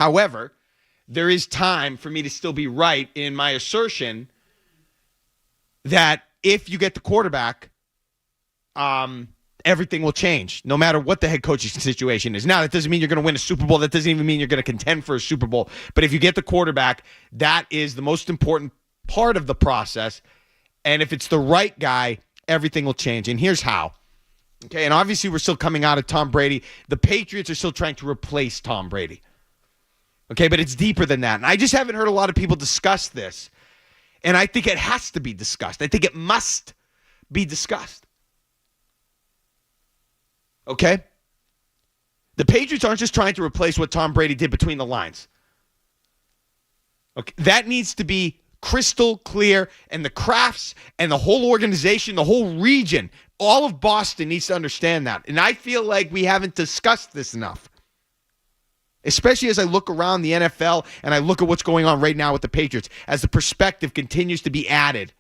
However, there is time for me to still be right in my assertion that if you get the quarterback, everything will change, no matter what the head coaching situation is. Now, that doesn't mean you're going to win a Super Bowl. That doesn't even mean you're going to contend for a Super Bowl. But if you get the quarterback, that is the most important part of the process. And if it's the right guy, everything will change. And here's how. Okay, and obviously we're still coming out of Tom Brady. The Patriots are still trying to replace Tom Brady. Okay, but it's deeper than that. And I just haven't heard a lot of people discuss this. And I think it has to be discussed. I think it must be discussed. Okay? The Patriots aren't just trying to replace what Tom Brady did between the lines. Okay, that needs to be crystal clear, and the Crafts and the whole organization, the whole region, all of Boston needs to understand that. And I feel like we haven't discussed this enough. Especially as I look around the NFL and I look at what's going on right now with the Patriots, as the perspective continues to be added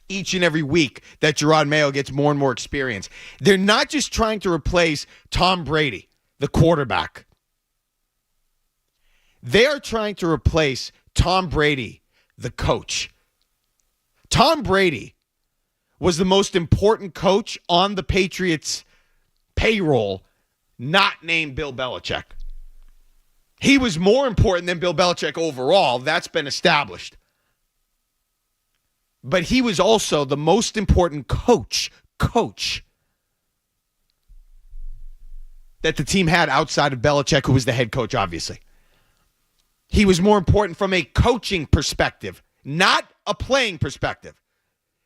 each and every week that Gerard Mayo gets more and more experience. They're not just trying to replace Tom Brady, the quarterback. They are trying to replace Tom Brady, the coach. Tom Brady was the most important coach on the Patriots' payroll, not named Bill Belichick. He was more important than Bill Belichick overall. That's been established. But he was also the most important coach that the team had outside of Belichick, who was the head coach, obviously. He was more important from a coaching perspective, not a playing perspective.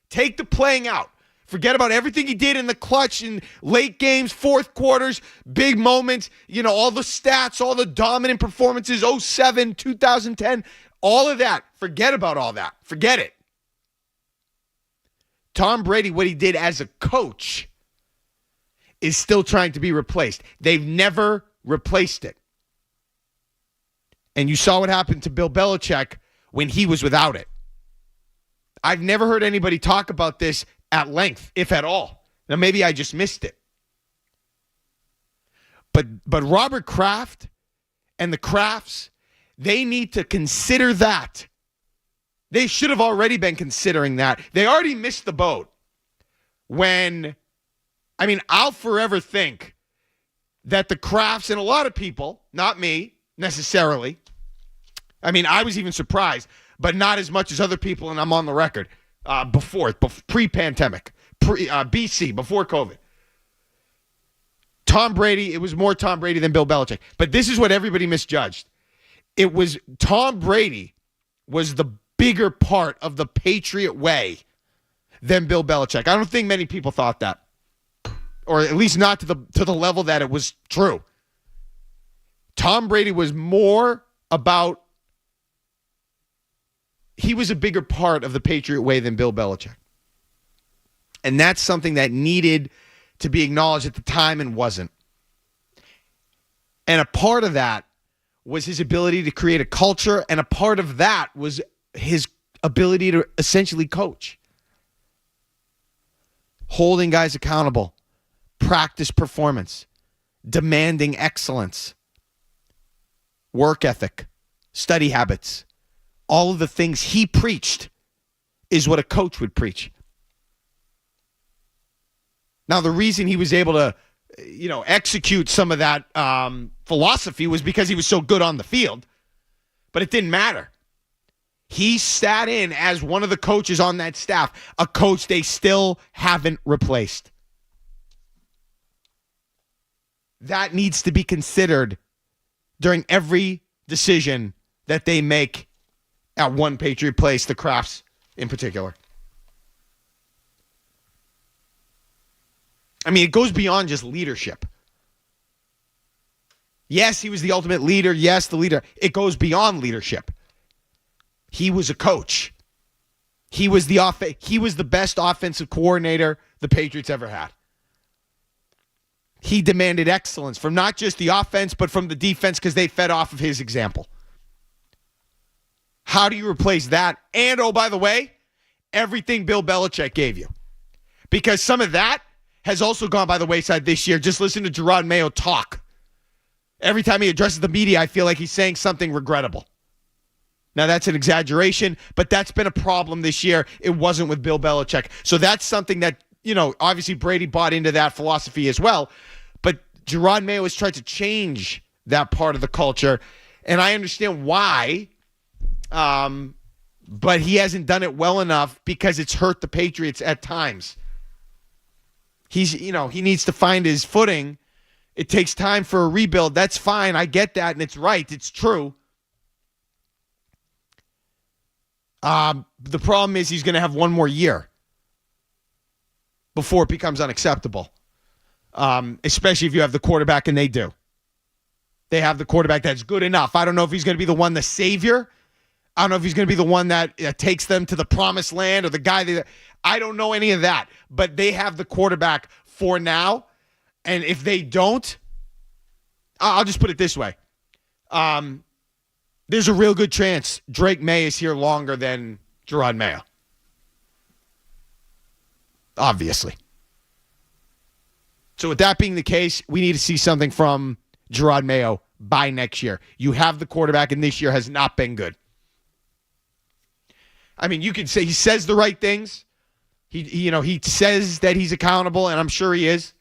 Take the playing out. Forget about everything he did in the clutch, in late games, fourth quarters, big moments, all the stats, all the dominant performances, 07, 2010, all of that. Forget about all that. Forget it. Tom Brady, what he did as a coach, is still trying to be replaced. They've never replaced it. And you saw what happened to Bill Belichick when he was without it. I've never heard anybody talk about this at length, if at all. Now, maybe I just missed it. But Robert Kraft and the Crafts, they need to consider that. They should have already been considering that. They already missed the boat I'll forever think that the Crafts, and a lot of people, not me necessarily, I was even surprised, but not as much as other people, and I'm on the record, pre-pandemic, BC, before COVID. Tom Brady, it was more Tom Brady than Bill Belichick. But this is what everybody misjudged. It was Tom Brady was the bigger part of the Patriot way than Bill Belichick. I don't think many people thought that, or at least not to the level that it was true. Tom Brady was more about, he was a bigger part of the Patriot way than Bill Belichick. And that's something that needed to be acknowledged at the time and wasn't. And a part of that was his ability to create a culture, and a part of that was his ability to essentially coach. Holding guys accountable, practice performance, demanding excellence, work ethic, study habits. All of the things he preached is what a coach would preach. Now, the reason he was able to, execute some of that philosophy was because he was so good on the field, but it didn't matter. He sat in as one of the coaches on that staff, a coach they still haven't replaced. That needs to be considered during every decision that they make at one Patriot place, the Crafts in particular. It goes beyond just leadership. Yes, he was the ultimate leader. Yes, the leader. It goes beyond leadership. He was a coach. He was the best offensive coordinator the Patriots ever had. He demanded excellence from not just the offense, but from the defense, because they fed off of his example. How do you replace that? And, oh, by the way, everything Bill Belichick gave you. Because some of that has also gone by the wayside this year. Just listen to Gerard Mayo talk. Every time he addresses the media, I feel like he's saying something regrettable. Now, that's an exaggeration, but that's been a problem this year. It wasn't with Bill Belichick. So that's something that, obviously Brady bought into that philosophy as well. But Gerard Mayo has tried to change that part of the culture, and I understand why, but he hasn't done it well enough because it's hurt the Patriots at times. He needs to find his footing. It takes time for a rebuild. That's fine. I get that, and it's right. It's true. The problem is he's going to have one more year before it becomes unacceptable, especially if you have the quarterback, and they do. They have the quarterback that's good enough. I don't know if he's going to be the one, the savior. I don't know if he's going to be the one that takes them to the promised land or the guy that I don't know any of that. But they have the quarterback for now. And if they don't, I'll just put it this way. There's a real good chance Drake May is here longer than Gerard Mayo. Obviously. So with that being the case, we need to see something from Gerard Mayo by next year. You have the quarterback, and this year has not been good. I mean, you could say he says the right things. He says that he's accountable, and I'm sure he is.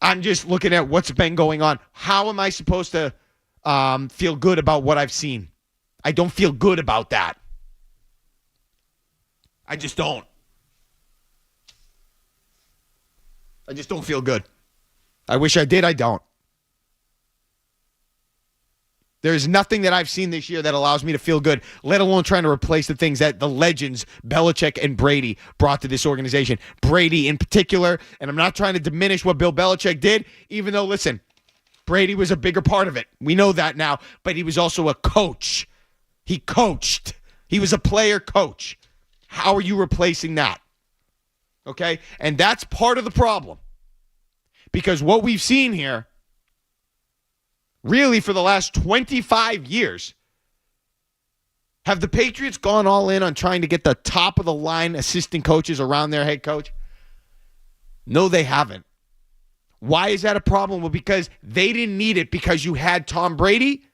I'm just looking at what's been going on. How am I supposed to feel good about what I've seen? I don't feel good about that. I just don't. I just don't feel good. I wish I did. I don't. There's nothing that I've seen this year that allows me to feel good, let alone trying to replace the things that the legends, Belichick and Brady, brought to this organization. Brady in particular, and I'm not trying to diminish what Bill Belichick did, even though, listen, Brady was a bigger part of it. We know that now, but he was also a coach. He coached. He was a player coach. How are you replacing that? Okay? And that's part of the problem. Because what we've seen here, really, for the last 25 years, have the Patriots gone all in on trying to get the top-of-the-line assistant coaches around their head coach? No, they haven't. Why is that a problem? Well, because they didn't need it because you had Tom Brady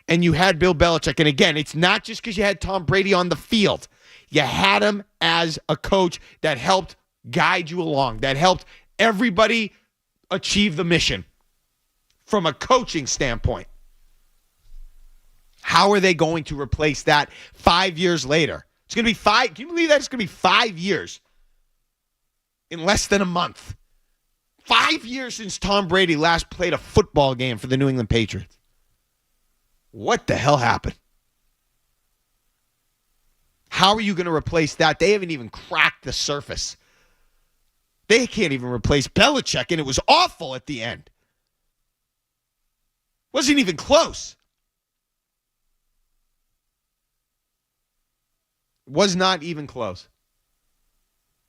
and you had Bill Belichick. And again, it's not just because you had Tom Brady on the field. You had him as a coach that helped guide you along, that helped everybody achieve the mission. From a coaching standpoint, how are they going to replace that 5 years later? It's going to be 5. Can you believe that? It's going to be 5 years in less than a month. 5 years since Tom Brady last played a football game for the New England Patriots. What the hell happened? How are you going to replace that? They haven't even cracked the surface. They can't even replace Belichick, and it was awful at the end. Wasn't even close. Was not even close.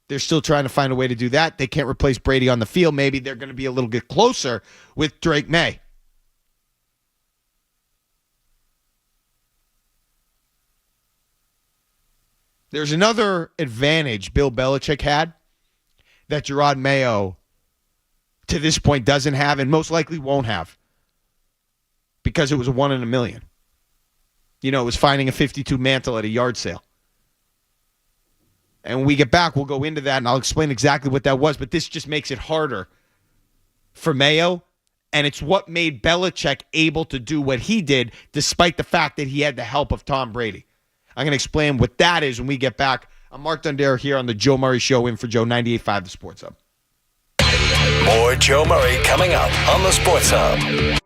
They're still trying to find a way to do that. They can't replace Brady on the field. Maybe they're going to be a little bit closer with Drake May. There's another advantage Bill Belichick had that Gerard Mayo to this point doesn't have and most likely won't have. Because it was a 1 in a million. It was finding a 52 mantle at a yard sale. And when we get back, we'll go into that, and I'll explain exactly what that was. But this just makes it harder for Mayo, and it's what made Belichick able to do what he did, despite the fact that he had the help of Tom Brady. I'm going to explain what that is when we get back. I'm Mark Dondero here on the Joe Murray Show, in for Joe, 98.5 The Sports Hub. More Joe Murray coming up on the Sports Hub.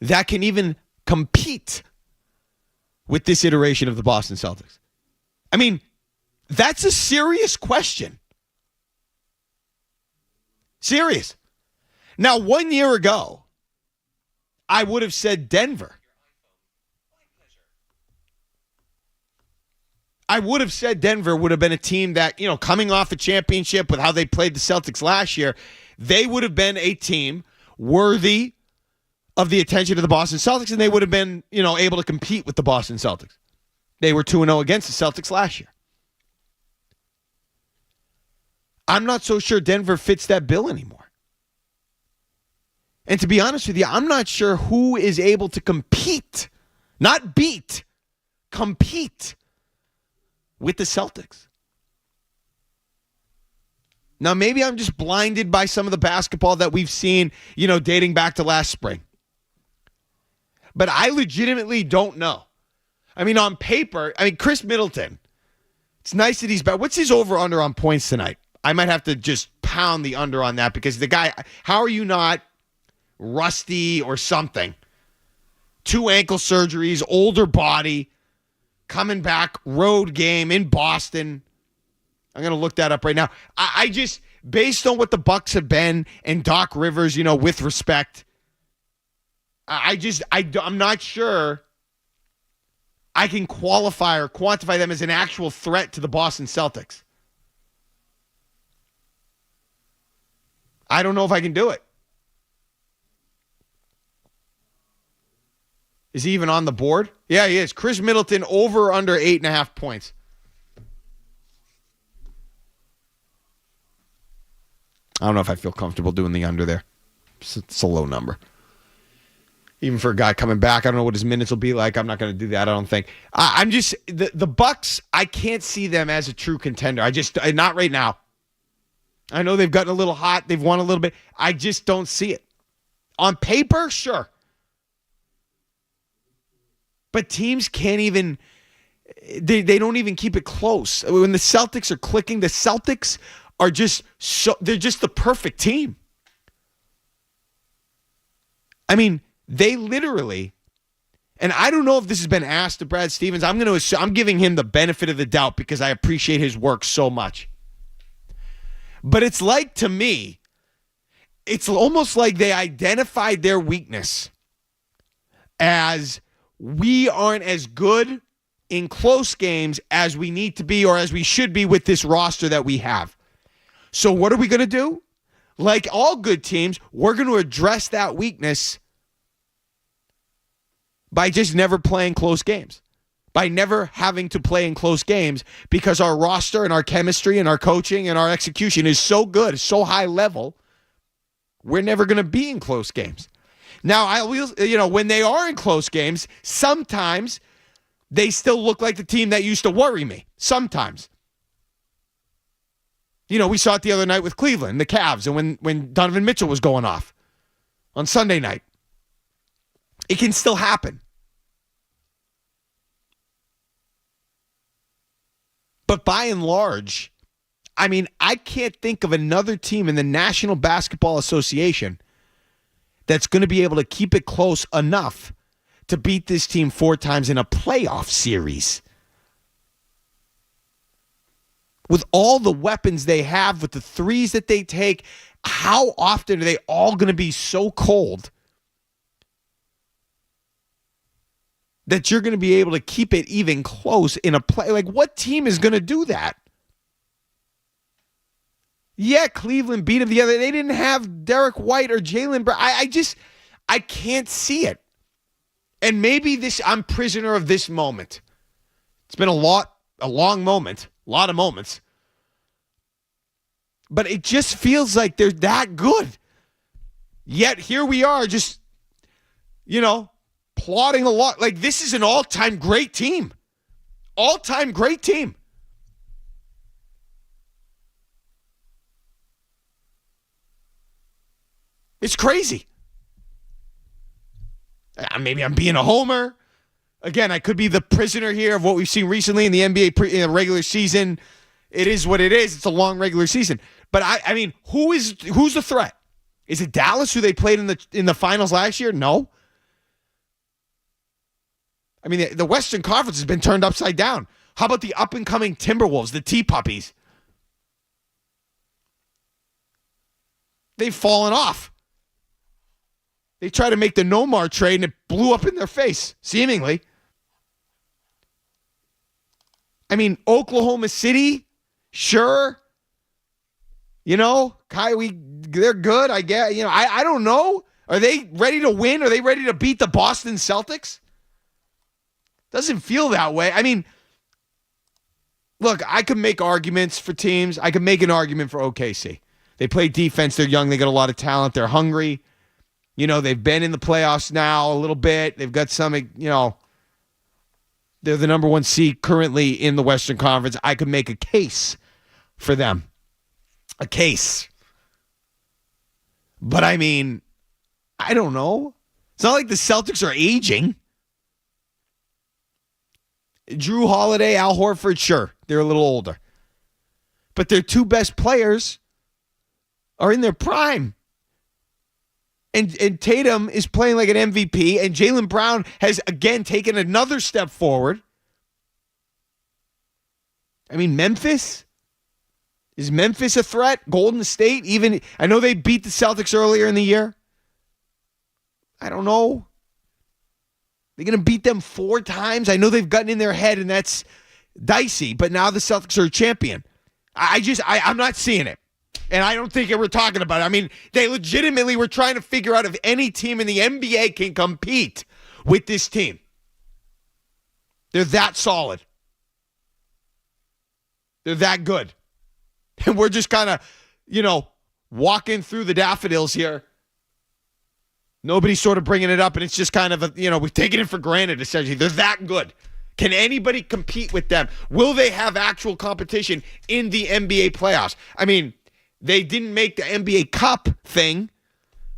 that can even compete with this iteration of the Boston Celtics? I mean, that's a serious question. Serious. Now, 1 year ago, I would have said Denver. I would have said Denver would have been a team that, coming off a championship with how they played the Celtics last year, they would have been a team worthy of the attention of the Boston Celtics, and they would have been, able to compete with the Boston Celtics. They were 2-0 against the Celtics last year. I'm not so sure Denver fits that bill anymore. And to be honest with you, I'm not sure who is able to compete, not beat, compete with the Celtics. Now, maybe I'm just blinded by some of the basketball that we've seen, dating back to last spring. But I legitimately don't know. I mean, on paper, Chris Middleton, it's nice that he's back. What's his over-under on points tonight? I might have to just pound the under on that because the guy, how are you not rusty or something? 2 ankle surgeries, older body, coming back, road game in Boston. I'm going to look that up right now. I just, based on what the Bucks have been and Doc Rivers, with respect, I'm not sure I can qualify or quantify them as an actual threat to the Boston Celtics. I don't know if I can do it. Is he even on the board? Yeah, he is. Chris Middleton over or under 8.5 points. I don't know if I feel comfortable doing the under there. It's a low number. Even for a guy coming back, I don't know what his minutes will be like. I'm not going to do that, I don't think. I'm just, the Bucks, I can't see them as a true contender. Not right now. I know they've gotten a little hot. They've won a little bit. I just don't see it. On paper, sure. But teams can't even, they don't even keep it close. When the Celtics are clicking, the Celtics are they're just the perfect team. I mean, they literally, and I don't know if this has been asked to Brad Stevens. I'm giving him the benefit of the doubt because I appreciate his work so much. But it's like, to me, it's almost like they identified their weakness as we aren't as good in close games as we need to be or as we should be with this roster that we have. So what are we going to do? Like all good teams, we're going to address that weakness by just never playing close games, by never having to play in close games because our roster and our chemistry and our coaching and our execution is so good, so high level, we're never going to be in close games. Now, when they are in close games, sometimes they still look like the team that used to worry me. Sometimes. We saw it the other night with Cleveland, the Cavs, and when Donovan Mitchell was going off on Sunday night. It can still happen. But by and large, I can't think of another team in the National Basketball Association that's going to be able to keep it close enough to beat this team 4 times in a playoff series. With all the weapons they have, with the threes that they take, how often are they all going to be so cold that you're going to be able to keep it even close in a play? Like, what team is going to do that? Yeah, Cleveland beat them the other. They didn't have Derek White or Jaylen Brown. I can't see it. And maybe I'm prisoner of this moment. It's been a long moment, a lot of moments. But it just feels like they're that good. Yet here we are just, plodding along. Like, this is an all-time great team. All-time great team. It's crazy. Maybe I'm being a homer. Again, I could be the prisoner here of what we've seen recently in the NBA in the regular season. It is what it is. It's a long regular season. But who's the threat? Is it Dallas, who they played in the finals last year? No. I mean, the Western Conference has been turned upside down. How about the up-and-coming Timberwolves, the Tea Puppies? They've fallen off. They tried to make the Nomar trade, and it blew up in their face, seemingly. I mean, Oklahoma City, sure. You know, Kyrie, they're good, I guess. You know, I don't know. Are they ready to win? Are they ready to beat the Boston Celtics? Doesn't feel that way. I mean, look, I could make arguments for teams. I could make an argument for OKC. They play defense. They're young. They got a lot of talent. They're hungry. You know, they've been in the playoffs now a little bit. They've got some, you know, they're the number one seed currently in the Western Conference. I could make a case for them. A case. But I mean, I don't know. It's not like the Celtics are aging. Drew Holiday, Al Horford, sure, they're a little older. But their two best players are in their prime. And Tatum is playing like an MVP, and Jaylen Brown has, again, taken another step forward. I mean, Memphis? Is Memphis a threat? Golden State? Even, I know they beat the Celtics earlier in the year. I don't know. They're going to beat them 4 times. I know they've gotten in their head, and that's dicey, but now the Celtics are a champion. I'm not seeing it. And I don't think we're talking about it. I mean, they legitimately were trying to figure out if any team in the NBA can compete with this team. They're that solid. They're that good. And we're just kind of, you know, walking through the daffodils here. Nobody's sort of bringing it up, and it's just kind of, we've taken it for granted, essentially. They're that good. Can anybody compete with them? Will they have actual competition in the NBA playoffs? I mean, they didn't make the NBA Cup thing,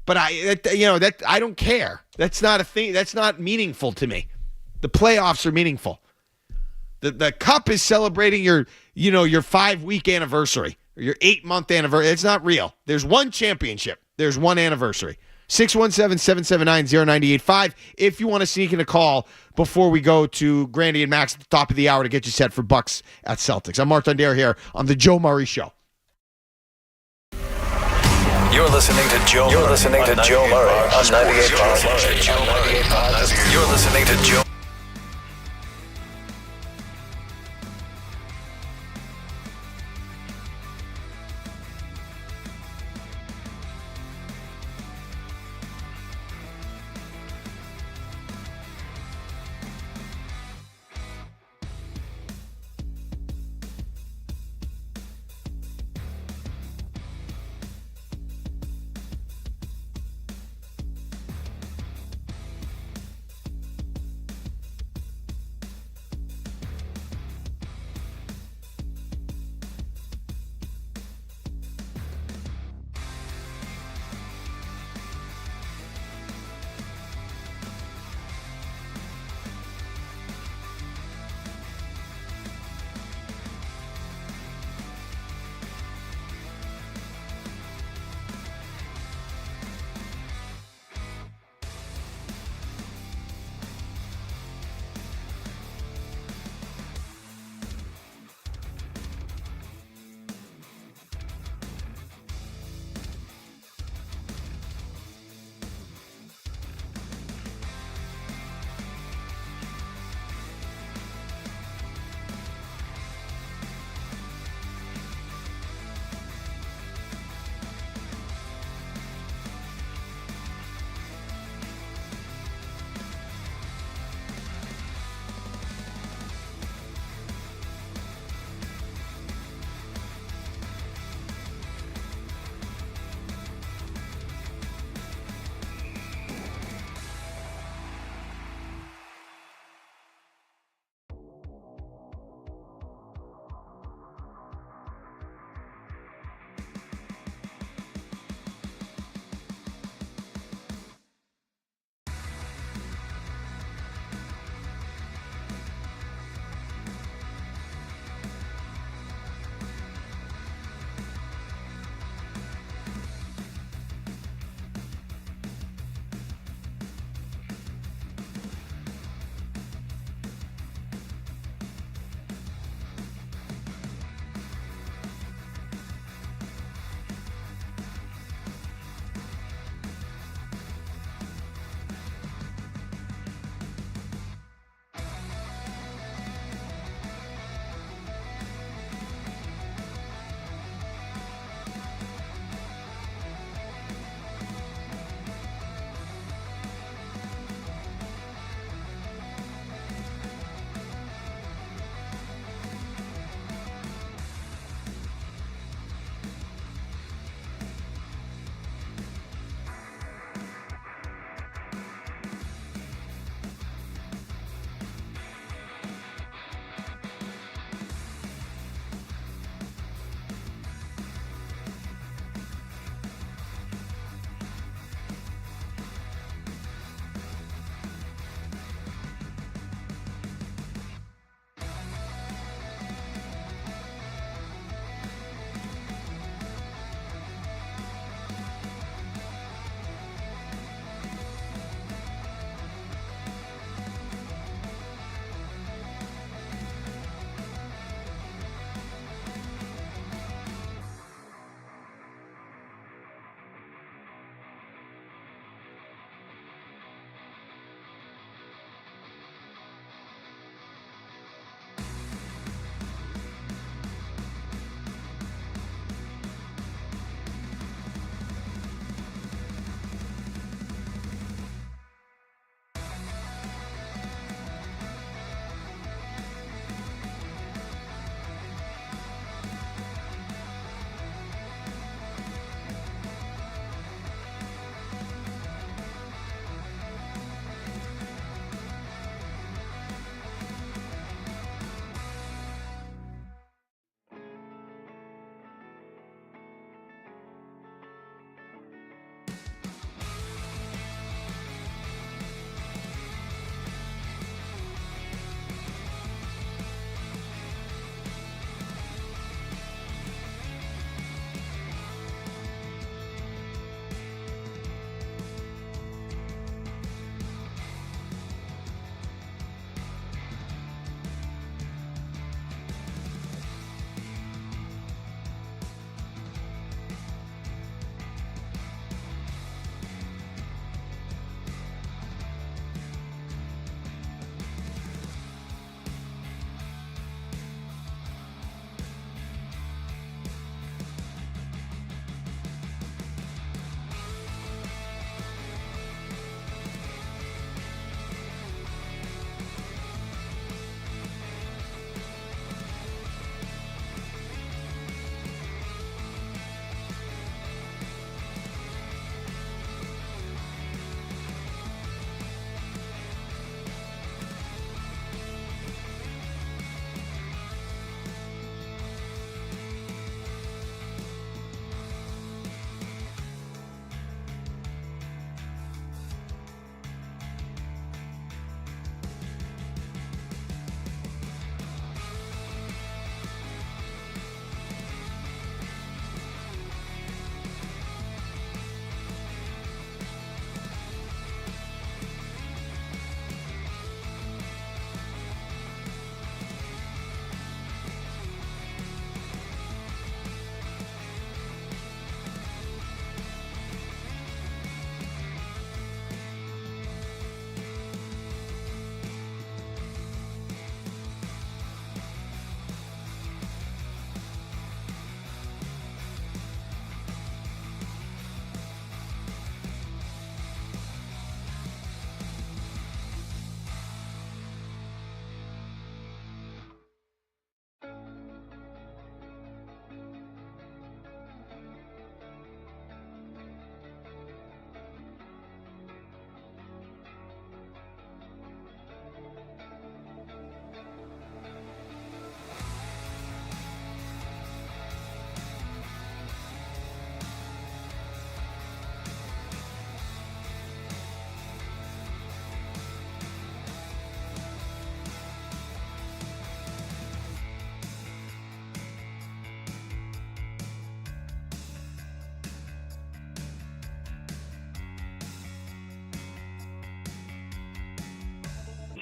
but I don't care. That's not a thing. That's not meaningful to me. The playoffs are meaningful. The Cup is celebrating your 5-week anniversary or your 8-month anniversary. It's not real. There's one championship. There's one anniversary. 617-779-0985 if you want to sneak in a call before we go to Grandy and Max at the top of the hour to get you set for Bucks at Celtics. I'm Mark Dondero here on the Joe Murray Show. You're listening to Joe Murray on 98.5. You're listening to Joe.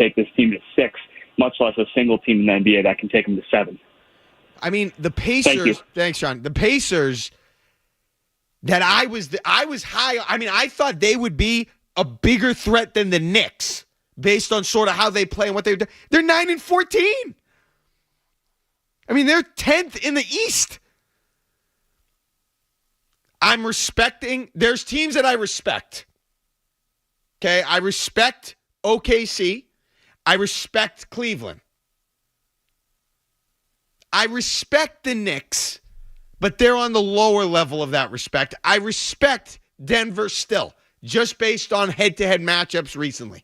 take this team to 6, much less a single team in the NBA that can take them to 7. I mean, the Pacers. Thanks, Sean. The Pacers that I was high. I mean, I thought they would be a bigger threat than the Knicks based on sort of how they play and what they've done. They're 9-14. I mean, they're 10th in the East. I'm respecting. There's teams that I respect. Okay, I respect OKC. I respect Cleveland. I respect the Knicks, but they're on the lower level of that respect. I respect Denver still, just based on head-to-head matchups recently.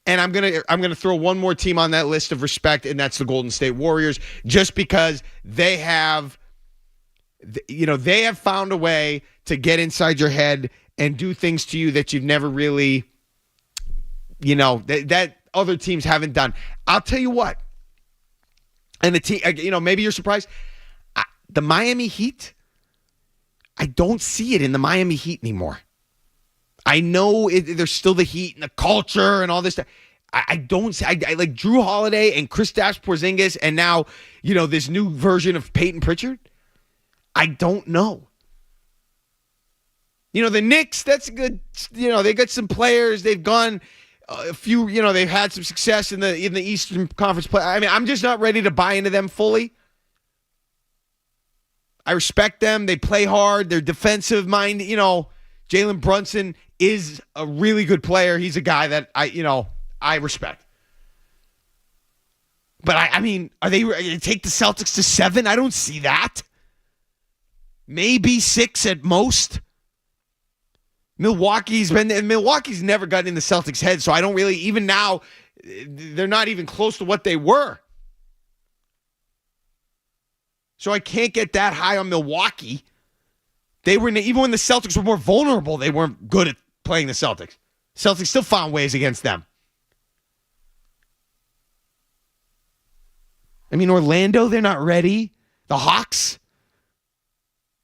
And I'm gonna throw one more team on that list of respect, and that's the Golden State Warriors, just because they have found a way to get inside your head and do things to you that you've never really, that other teams haven't done. I'll tell you what. And the team, maybe you're surprised. The Miami Heat, I don't see it in the Miami Heat anymore. I know there's still the Heat and the culture and all this stuff. I don't see. I like Drew Holiday and Kristaps Porzingis, and now this new version of Peyton Pritchard. I don't know. The Knicks, that's good. They got some players. They've gone a few. They've had some success in the Eastern Conference play. I mean, I'm just not ready to buy into them fully. I respect them. They play hard. They're defensive minded. Jalen Brunson is a really good player. He's a guy that I respect. But I mean, are they take the Celtics to 7? I don't see that. Maybe 6 at most. Milwaukee's never gotten in the Celtics' head, so I don't really, even now, they're not even close to what they were. So I can't get that high on Milwaukee. They were, even when the Celtics were more vulnerable, they weren't good at playing the Celtics. Celtics still found ways against them. I mean, Orlando, they're not ready. The Hawks.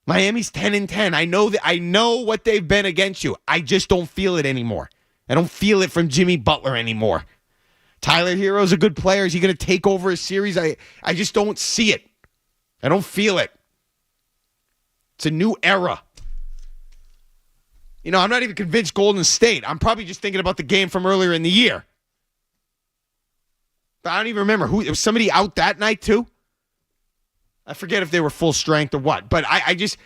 Miami's 10-10. I know what they've been against you. I just don't feel it anymore. I don't feel it from Jimmy Butler anymore. Tyler Hero's a good player. Is he going to take over a series? I just don't see it. I don't feel it. It's a new era. I'm not even convinced Golden State. I'm probably just thinking about the game from earlier in the year. But I don't even remember who. Was somebody out that night too? I forget if they were full strength or what. But I just,